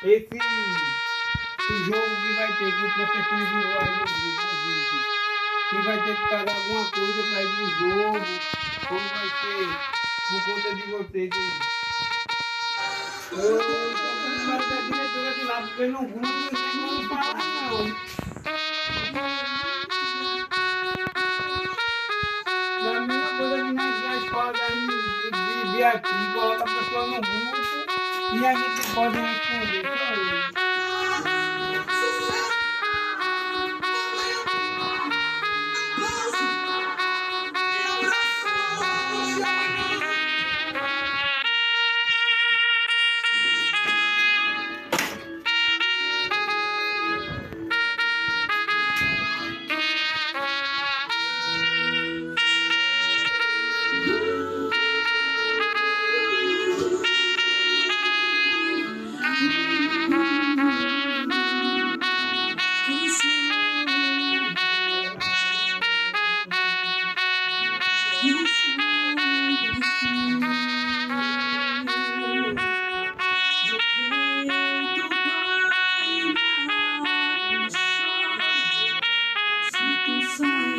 esse jogo que vai ter, que o professor enviou aí no grupo, o vídeo, que vai ter que pagar alguma coisa para ir pro jogo, como vai ser por conta de vocês aí. Eu estou com o número da diretora de lá, porque no grupo não tem como falar não. É a mesma coisa que nós aqui a escola de Beatriz, coloca a pessoa no grupo e a gente pode responder, só ele. Sai